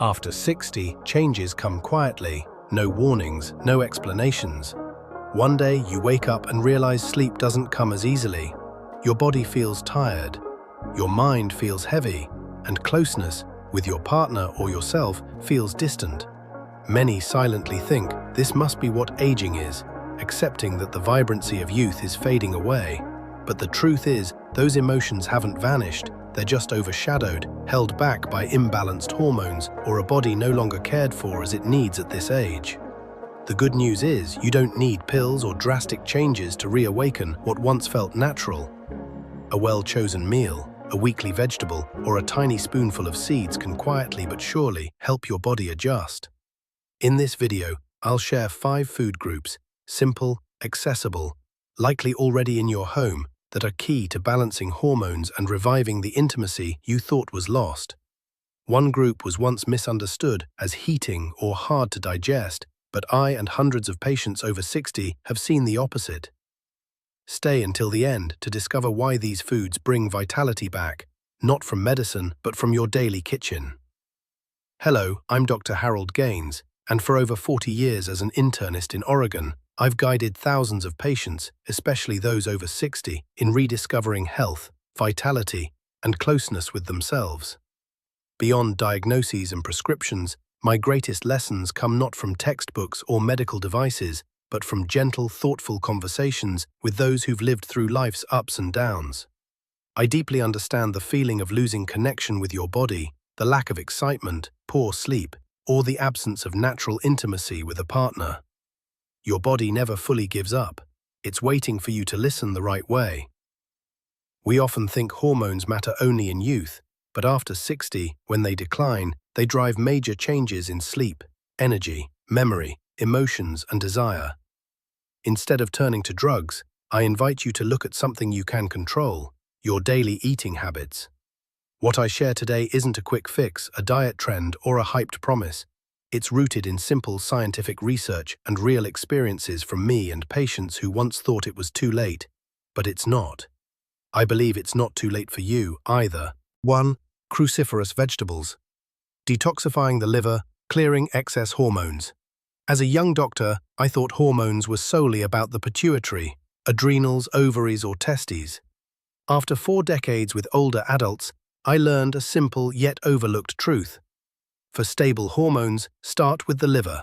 After 60, changes come quietly. No warnings, no explanations. One day you wake up and realize sleep doesn't come as easily. Your body feels tired. Your mind feels heavy. And closeness with your partner or yourself feels distant. Many silently think this must be what aging is, accepting that the vibrancy of youth is fading away. But the truth is, those emotions haven't vanished. They're just overshadowed, held back by imbalanced hormones or a body no longer cared for as it needs at this age. The good news is, you don't need pills or drastic changes to reawaken what once felt natural. A well-chosen meal, a weekly vegetable, or a tiny spoonful of seeds can quietly but surely help your body adjust. In this video, I'll share 5 food groups, simple, accessible, likely already in your home, that are key to balancing hormones and reviving the intimacy you thought was lost. One group was once misunderstood as heating or hard to digest, but I and hundreds of patients over 60 have seen the opposite. Stay until the end to discover why these foods bring vitality back, not from medicine, but from your daily kitchen. Hello, I'm Dr. Harold Gaines, and for over 40 years as an internist in Oregon, I've guided thousands of patients, especially those over 60, in rediscovering health, vitality, and closeness with themselves. Beyond diagnoses and prescriptions, my greatest lessons come not from textbooks or medical devices, but from gentle, thoughtful conversations with those who've lived through life's ups and downs. I deeply understand the feeling of losing connection with your body, the lack of excitement, poor sleep, or the absence of natural intimacy with a partner. Your body never fully gives up. It's waiting for you to listen the right way. We often think hormones matter only in youth, but after 60, when they decline, they drive major changes in sleep, energy, memory, emotions, and desire. Instead of turning to drugs, I invite you to look at something you can control, your daily eating habits. What I share today isn't a quick fix, a diet trend, or a hyped promise. It's rooted in simple scientific research and real experiences from me and patients who once thought it was too late. But it's not. I believe it's not too late for you either. 1. Cruciferous vegetables. Detoxifying the liver, clearing excess hormones. As a young doctor, I thought hormones were solely about the pituitary, adrenals, ovaries, or testes. After 4 decades with older adults, I learned a simple yet overlooked truth. For stable hormones, start with the liver.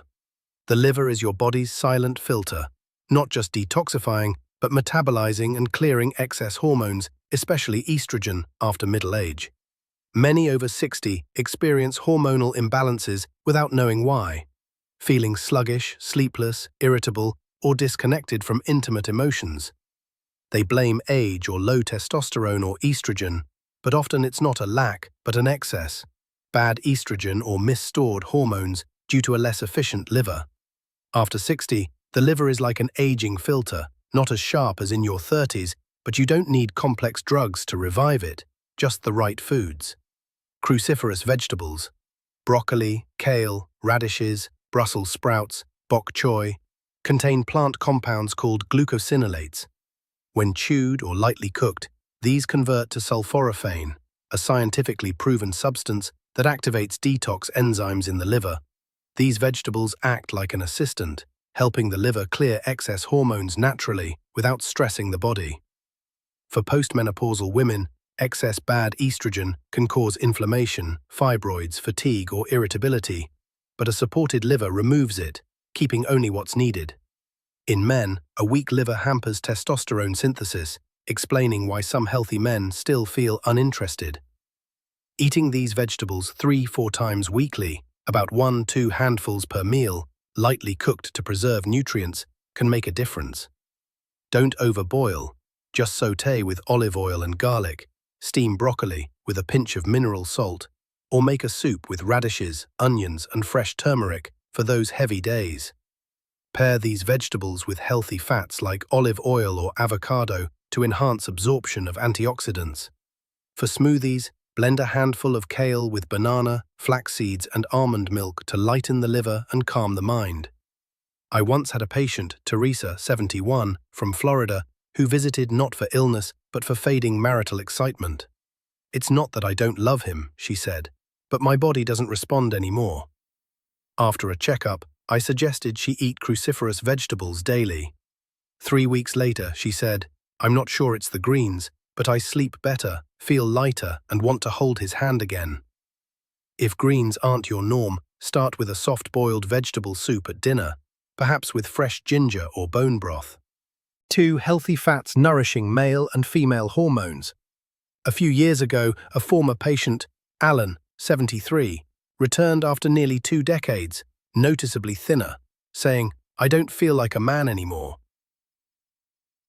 The liver is your body's silent filter, not just detoxifying, but metabolizing and clearing excess hormones, especially estrogen, after middle age. Many over 60 experience hormonal imbalances without knowing why, feeling sluggish, sleepless, irritable, or disconnected from intimate emotions. They blame age or low testosterone or estrogen, but often it's not a lack, but an excess. Bad estrogen or misstored hormones due to a less efficient liver. After 60, the liver is like an aging filter, not as sharp as in your 30s, but you don't need complex drugs to revive it, just the right foods. Cruciferous vegetables. Broccoli, kale, radishes, Brussels sprouts, bok choy, contain plant compounds called glucosinolates. When chewed or lightly cooked, these convert to sulforaphane, a scientifically proven substance that activates detox enzymes in the liver. These vegetables act like an assistant, helping the liver clear excess hormones naturally without stressing the body. For postmenopausal women, excess bad estrogen can cause inflammation, fibroids, fatigue, or irritability, but a supported liver removes it, keeping only what's needed. In men, a weak liver hampers testosterone synthesis, explaining why some healthy men still feel uninterested. Eating these vegetables 3-4 times weekly, about 1-2 handfuls per meal, lightly cooked to preserve nutrients, can make a difference. Don't overboil. Just sauté with olive oil and garlic, steam broccoli with a pinch of mineral salt, or make a soup with radishes, onions, and fresh turmeric for those heavy days. Pair these vegetables with healthy fats like olive oil or avocado to enhance absorption of antioxidants. For smoothies, blend a handful of kale with banana, flax seeds, and almond milk to lighten the liver and calm the mind. I once had a patient, Teresa, 71, from Florida, who visited not for illness but for fading marital excitement. "It's not that I don't love him," she said. but my body doesn't respond anymore. After a checkup, I suggested she eat cruciferous vegetables daily. 3 weeks later, she said, "I'm not sure it's the greens, but I sleep better, feel lighter, and want to hold his hand again." If greens aren't your norm, start with a soft-boiled vegetable soup at dinner, perhaps with fresh ginger or bone broth. 2. Healthy fats nourishing male and female hormones. A few years ago, a former patient, Alan, 73, returned after nearly 2 decades, noticeably thinner, saying, "I don't feel like a man anymore."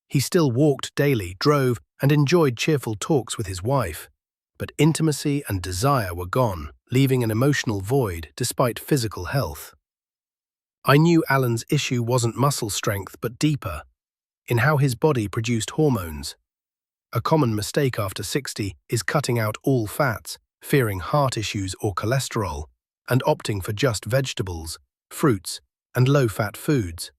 He still walked daily, drove, and enjoyed cheerful talks with his wife, but intimacy and desire were gone, leaving an emotional void despite physical health. I knew Alan's issue wasn't muscle strength but deeper, in how his body produced hormones. A common mistake after 60 is cutting out all fats, fearing heart issues or cholesterol, and opting for just vegetables, fruits, and low-fat foods.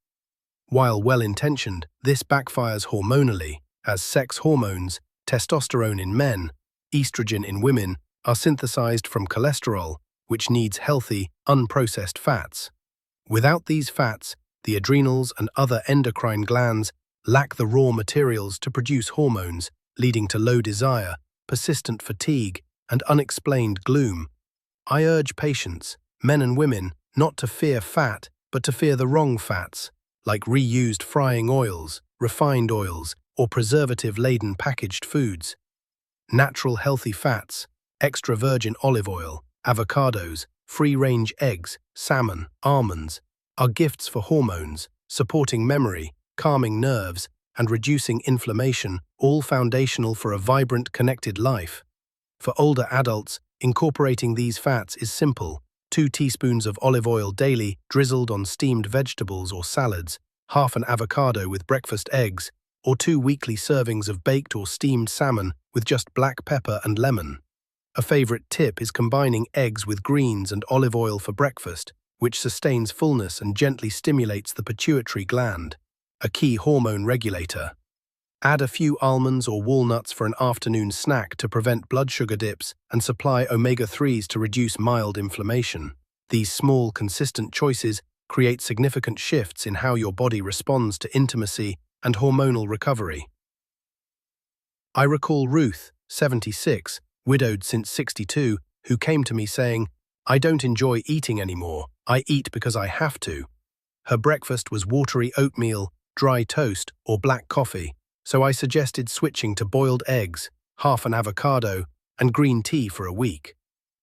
While well-intentioned, this backfires hormonally, as sex hormones, testosterone in men, estrogen in women, are synthesized from cholesterol, which needs healthy, unprocessed fats. Without these fats, the adrenals and other endocrine glands lack the raw materials to produce hormones, leading to low desire, persistent fatigue, and unexplained gloom. I urge patients, men and women, not to fear fat, but to fear the wrong fats, like reused frying oils, refined oils, or preservative-laden packaged foods. Natural healthy fats, extra virgin olive oil, avocados, free-range eggs, salmon, almonds, are gifts for hormones, supporting memory, calming nerves, and reducing inflammation, all foundational for a vibrant, connected life. For older adults, incorporating these fats is simple: 2 teaspoons of olive oil daily, drizzled on steamed vegetables or salads, half an avocado with breakfast eggs, or 2 weekly servings of baked or steamed salmon with just black pepper and lemon. A favorite tip is combining eggs with greens and olive oil for breakfast, which sustains fullness and gently stimulates the pituitary gland, a key hormone regulator. Add a few almonds or walnuts for an afternoon snack to prevent blood sugar dips and supply omega-3s to reduce mild inflammation. These small, consistent choices create significant shifts in how your body responds to intimacy and hormonal recovery. I recall Ruth, 76, widowed since 62, who came to me saying, "I don't enjoy eating anymore. I eat because I have to." Her breakfast was watery oatmeal, dry toast, or black coffee, so I suggested switching to boiled eggs, half an avocado, and green tea for a week.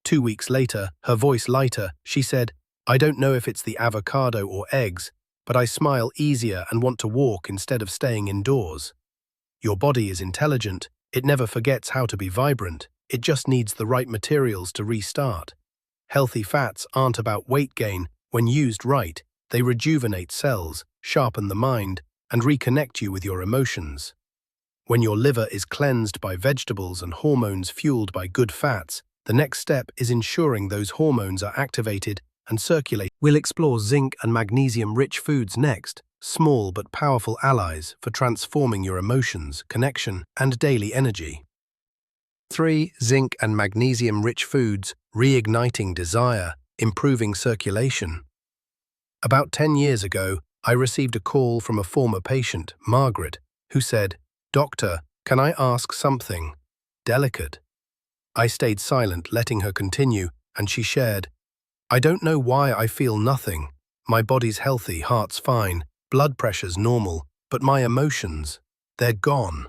2 weeks later, her voice lighter, she said, "I don't know if it's the avocado or eggs, but I smile easier and want to walk instead of staying indoors." Your body is intelligent. It never forgets how to be vibrant. It just needs the right materials to restart. Healthy fats aren't about weight gain. When used right, they rejuvenate cells, sharpen the mind, and reconnect you with your emotions. When your liver is cleansed by vegetables and hormones fueled by good fats, the next step is ensuring those hormones are activated and circulate. We'll explore zinc and magnesium-rich foods next, small but powerful allies for transforming your emotions, connection, and daily energy. 3. Zinc and magnesium-rich foods, reigniting desire, improving circulation. About 10 years ago, I received a call from a former patient, Margaret, who said, "Doctor, can I ask something delicate?" I stayed silent, letting her continue, and she shared, "I don't know why I feel nothing. My body's healthy, heart's fine, blood pressure's normal, but my emotions, they're gone."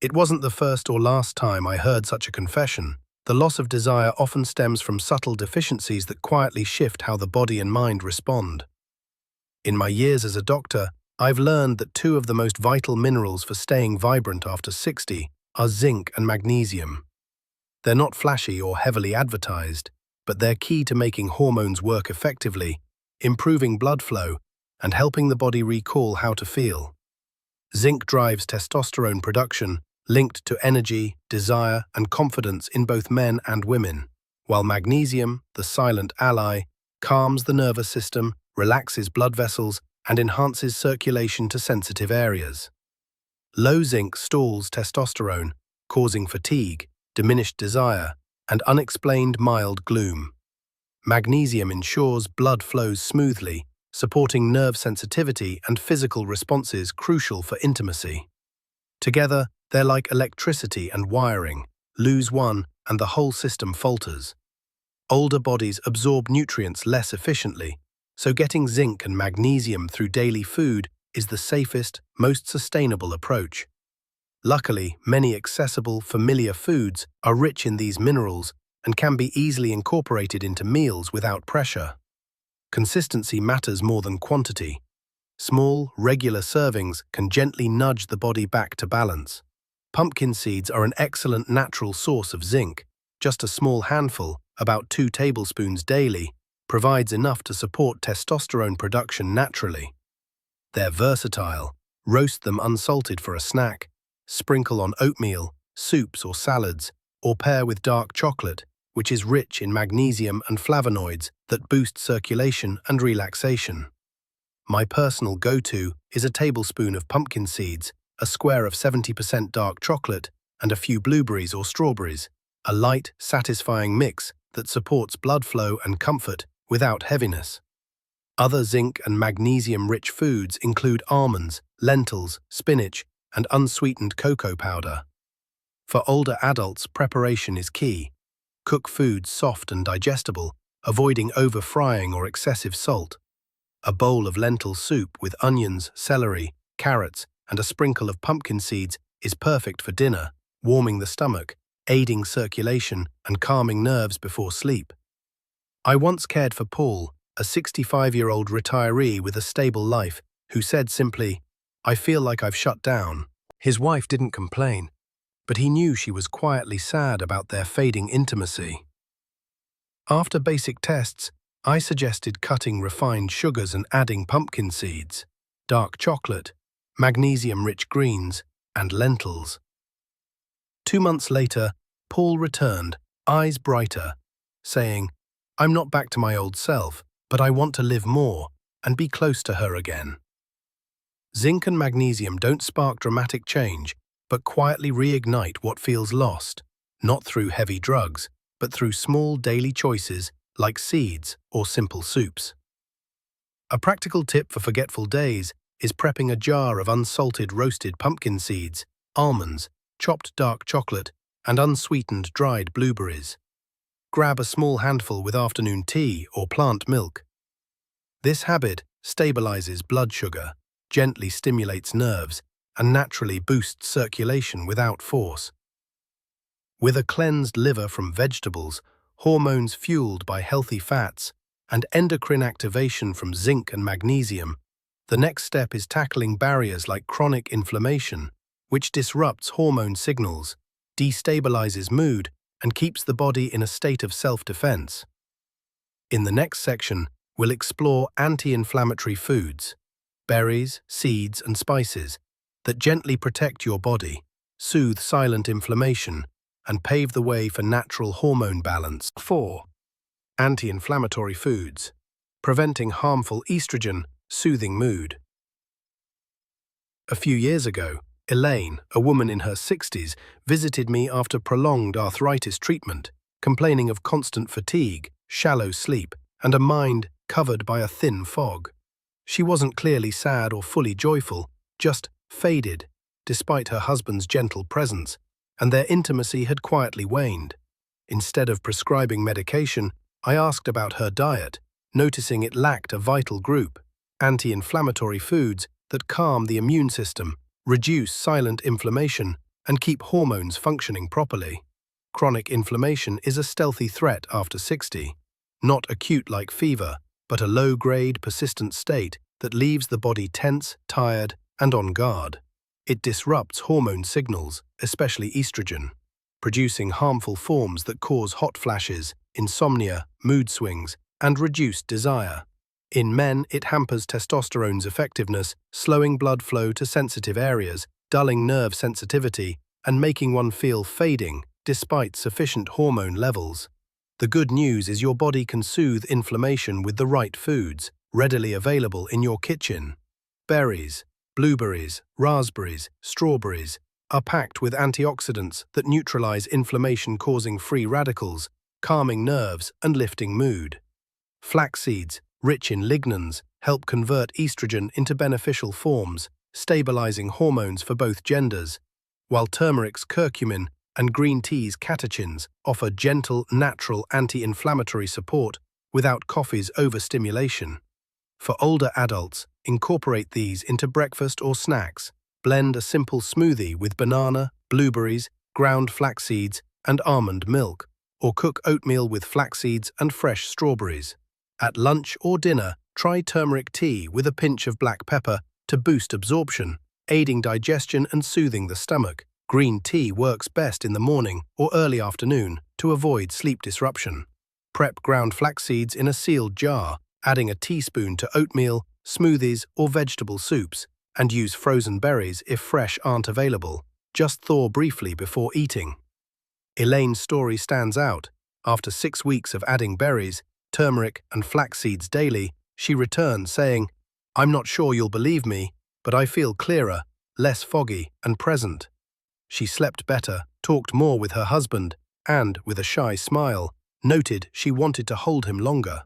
It wasn't the first or last time I heard such a confession. The loss of desire often stems from subtle deficiencies that quietly shift how the body and mind respond. In my years as a doctor, I've learned that 2 of the most vital minerals for staying vibrant after 60 are zinc and magnesium. They're not flashy or heavily advertised, but they're key to making hormones work effectively, improving blood flow, and helping the body recall how to feel. Zinc drives testosterone production, linked to energy, desire, and confidence in both men and women, while magnesium, the silent ally, calms the nervous system, relaxes blood vessels, and enhances circulation to sensitive areas. Low zinc stalls testosterone, causing fatigue, diminished desire, and unexplained mild gloom. Magnesium ensures blood flows smoothly, supporting nerve sensitivity and physical responses crucial for intimacy. Together, they're like electricity and wiring. Lose one, and the whole system falters. Older bodies absorb nutrients less efficiently, so getting zinc and magnesium through daily food is the safest, most sustainable approach. Luckily, many accessible, familiar foods are rich in these minerals and can be easily incorporated into meals without pressure. Consistency matters more than quantity. Small, regular servings can gently nudge the body back to balance. Pumpkin seeds are an excellent natural source of zinc. Just a small handful, about 2 tablespoons daily, provides enough to support testosterone production naturally. They're versatile. Roast them unsalted for a snack, sprinkle on oatmeal, soups or salads, or pair with dark chocolate, which is rich in magnesium and flavonoids that boost circulation and relaxation. My personal go-to is a tablespoon of pumpkin seeds, a square of 70% dark chocolate, and a few blueberries or strawberries, a light, satisfying mix that supports blood flow and comfort without heaviness. Other zinc and magnesium-rich foods include almonds, lentils, spinach, and unsweetened cocoa powder. For older adults, preparation is key. Cook foods soft and digestible, avoiding over-frying or excessive salt. A bowl of lentil soup with onions, celery, carrots, and a sprinkle of pumpkin seeds is perfect for dinner, warming the stomach, aiding circulation, and calming nerves before sleep. I once cared for Paul, a 65-year-old retiree with a stable life, who said simply, "I feel like I've shut down." His wife didn't complain, but he knew she was quietly sad about their fading intimacy. After basic tests, I suggested cutting refined sugars and adding pumpkin seeds, dark chocolate, magnesium-rich greens, and lentils. 2 months later, Paul returned, eyes brighter, saying, "I'm not back to my old self, but I want to live more and be close to her again." Zinc and magnesium don't spark dramatic change, but quietly reignite what feels lost, not through heavy drugs, but through small daily choices like seeds or simple soups. A practical tip for forgetful days is prepping a jar of unsalted roasted pumpkin seeds, almonds, chopped dark chocolate, and unsweetened dried blueberries. Grab a small handful with afternoon tea or plant milk. This habit stabilizes blood sugar, gently stimulates nerves, and naturally boosts circulation without force. With a cleansed liver from vegetables, hormones fueled by healthy fats, and endocrine activation from zinc and magnesium, the next step is tackling barriers like chronic inflammation, which disrupts hormone signals, destabilizes mood, and keeps the body in a state of self-defense. In the next section, we'll explore anti-inflammatory foods, berries, seeds, and spices that gently protect your body, soothe silent inflammation, and pave the way for natural hormone balance. 4. Anti-inflammatory foods, preventing harmful estrogen, soothing mood. A few years ago, Elaine, a woman in her 60s, visited me after prolonged arthritis treatment, complaining of constant fatigue, shallow sleep, and a mind covered by a thin fog. She wasn't clearly sad or fully joyful, just faded, despite her husband's gentle presence, and their intimacy had quietly waned. Instead of prescribing medication, I asked about her diet, noticing it lacked a vital group, anti-inflammatory foods that calm the immune system, reduce silent inflammation, and keep hormones functioning properly. Chronic inflammation is a stealthy threat after 60, not acute like fever, but a low-grade, persistent state that leaves the body tense, tired, and on guard. It disrupts hormone signals, especially estrogen, producing harmful forms that cause hot flashes, insomnia, mood swings, and reduced desire. In men, it hampers testosterone's effectiveness, slowing blood flow to sensitive areas, dulling nerve sensitivity, and making one feel fading despite sufficient hormone levels. The good news is your body can soothe inflammation with the right foods, readily available in your kitchen. Berries, blueberries, raspberries, strawberries, are packed with antioxidants that neutralize inflammation-causing free radicals, calming nerves and lifting mood. Flax seeds, rich in lignans, help convert estrogen into beneficial forms, stabilizing hormones for both genders, while turmeric's curcumin and green tea's catechins offer gentle, natural anti-inflammatory support without coffee's overstimulation. For older adults, incorporate these into breakfast or snacks. Blend a simple smoothie with banana, blueberries, ground flax seeds, and almond milk, or cook oatmeal with flax seeds and fresh strawberries. At lunch or dinner, try turmeric tea with a pinch of black pepper to boost absorption, aiding digestion and soothing the stomach. Green tea works best in the morning or early afternoon to avoid sleep disruption. Prep ground flax seeds in a sealed jar, adding a teaspoon to oatmeal, smoothies, or vegetable soups, and use frozen berries if fresh aren't available. Just thaw briefly before eating. Elaine's story stands out. After 6 weeks of adding berries, turmeric, and flax seeds daily, she returned saying, "I'm not sure you'll believe me, but I feel clearer, less foggy, and present." She slept better, talked more with her husband, and, with a shy smile, noted she wanted to hold him longer.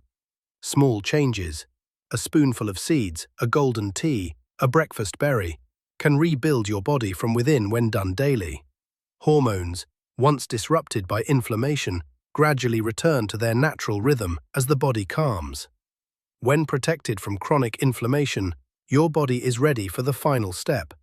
Small changes, a spoonful of seeds, a golden tea, a breakfast berry, can rebuild your body from within when done daily. Hormones, once disrupted by inflammation, gradually return to their natural rhythm as the body calms. When protected from chronic inflammation, your body is ready for the final step,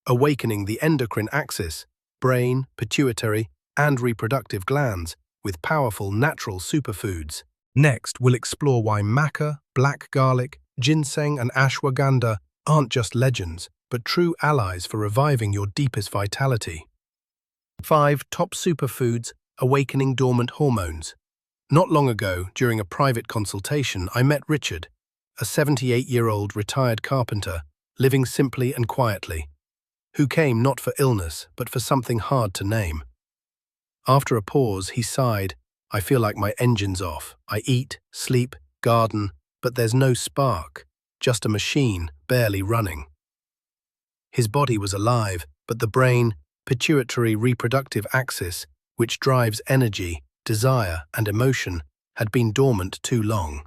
awakening the endocrine axis, brain, pituitary, and reproductive glands with powerful natural superfoods. Next, we'll explore why maca, black garlic, ginseng, and ashwagandha aren't just legends, but true allies for reviving your deepest vitality. 5 top superfoods awakening dormant hormones. Not long ago, during a private consultation, I met Richard, a 78-year-old retired carpenter, living simply and quietly, who came not for illness, but for something hard to name. After a pause, he sighed, "I feel like my engine's off. I eat, sleep, garden, but there's no spark, just a machine, barely running." His body was alive, but the brain, pituitary reproductive axis, which drives energy, desire, and emotion, had been dormant too long.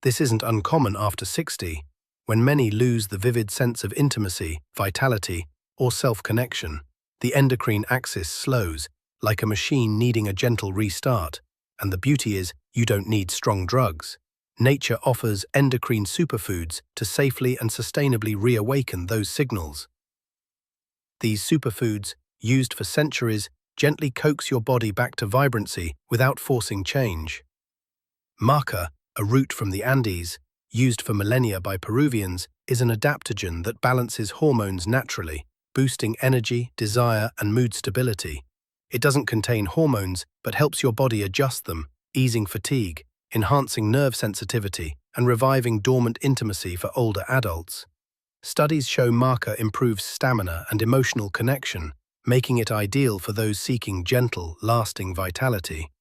This isn't uncommon after 60, when many lose the vivid sense of intimacy, vitality, or self-connection. The endocrine axis slows, like a machine needing a gentle restart, and the beauty is you don't need strong drugs. Nature offers endocrine superfoods to safely and sustainably reawaken those signals. These superfoods, used for centuries, gently coax your body back to vibrancy without forcing change. Maca, a root from the Andes, used for millennia by Peruvians, is an adaptogen that balances hormones naturally, boosting energy, desire, and mood stability. It doesn't contain hormones, but helps your body adjust them, easing fatigue, enhancing nerve sensitivity, and reviving dormant intimacy for older adults. Studies show maca improves stamina and emotional connection, making it ideal for those seeking gentle, lasting vitality.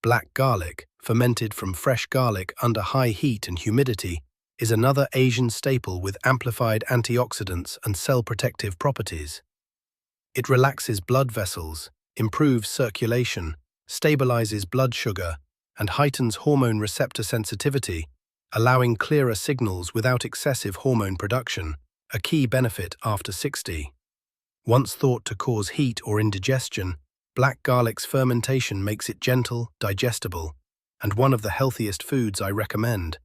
Black garlic, fermented from fresh garlic under high heat and humidity, is another Asian staple with amplified antioxidants and cell-protective properties. It relaxes blood vessels, improves circulation, stabilizes blood sugar, and heightens hormone receptor sensitivity, allowing clearer signals without excessive hormone production, a key benefit after 60. Once thought to cause heat or indigestion, black garlic's fermentation makes it gentle, digestible, and one of the healthiest foods I recommend.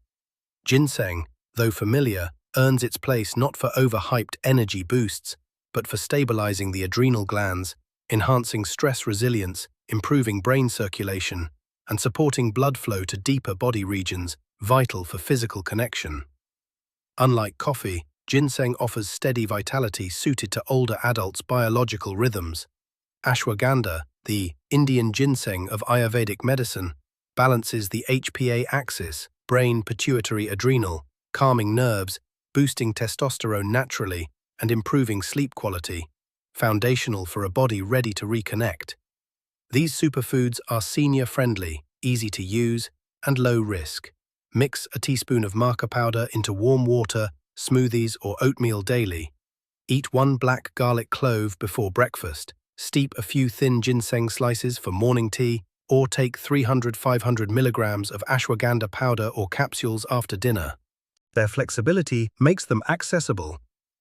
Ginseng, though familiar, earns its place not for overhyped energy boosts, but for stabilizing the adrenal glands, enhancing stress resilience, improving brain circulation, and supporting blood flow to deeper body regions, vital for physical connection. Unlike coffee, ginseng offers steady vitality suited to older adults' biological rhythms. Ashwagandha, the Indian ginseng of Ayurvedic medicine, balances the HPA axis, brain, pituitary, adrenal, calming nerves, boosting testosterone naturally, and improving sleep quality, foundational for a body ready to reconnect. These superfoods are senior-friendly, easy to use, and low risk. Mix a teaspoon of maca powder into warm water, smoothies, or oatmeal daily. Eat 1 black garlic clove before breakfast, steep a few thin ginseng slices for morning tea, or take 300–500 milligrams of ashwagandha powder or capsules after dinner. Their flexibility makes them accessible.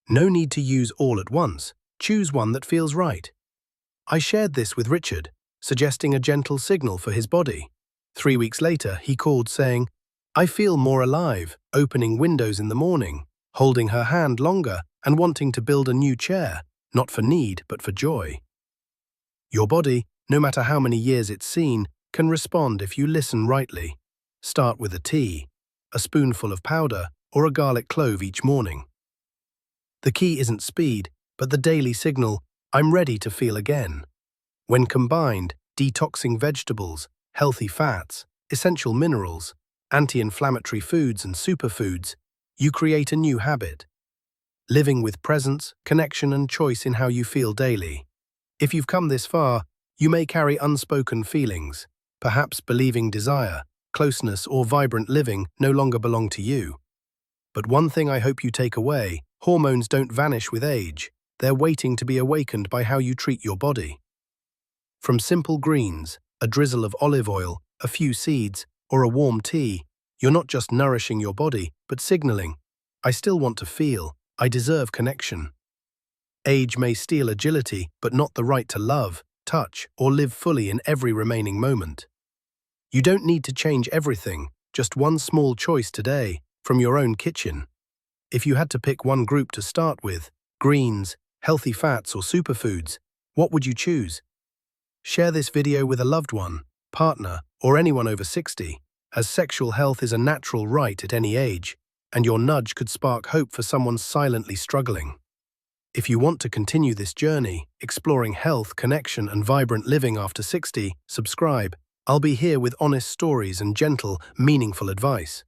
No need to use all at once. Choose one that feels right. I shared this with Richard, suggesting a gentle signal for his body. 3 weeks later, he called saying, "I feel more alive, opening windows in the morning, holding her hand longer, and wanting to build a new chair, not for need, but for joy." Your body, no matter how many years it's seen, can respond if you listen rightly. Start with a tea, a spoonful of powder, or a garlic clove each morning. The key isn't speed, but the daily signal, "I'm ready to feel again." When combined, detoxing vegetables, healthy fats, essential minerals, anti-inflammatory foods and superfoods, you create a new habit. Living with presence, connection and choice in how you feel daily. If you've come this far, you may carry unspoken feelings, perhaps believing desire, closeness or vibrant living no longer belong to you. But one thing I hope you take away, hormones don't vanish with age. They're waiting to be awakened by how you treat your body. From simple greens, a drizzle of olive oil, a few seeds, or a warm tea, you're not just nourishing your body, but signaling, "I still want to feel, I deserve connection." Age may steal agility, but not the right to love, touch, or live fully in every remaining moment. You don't need to change everything, just one small choice today, from your own kitchen. If you had to pick one group to start with, greens, healthy fats or superfoods, what would you choose? Share this video with a loved one, partner, or anyone over 60, as sexual health is a natural right at any age, and your nudge could spark hope for someone silently struggling. If you want to continue this journey, exploring health, connection, and vibrant living after 60, subscribe. I'll be here with honest stories and gentle, meaningful advice.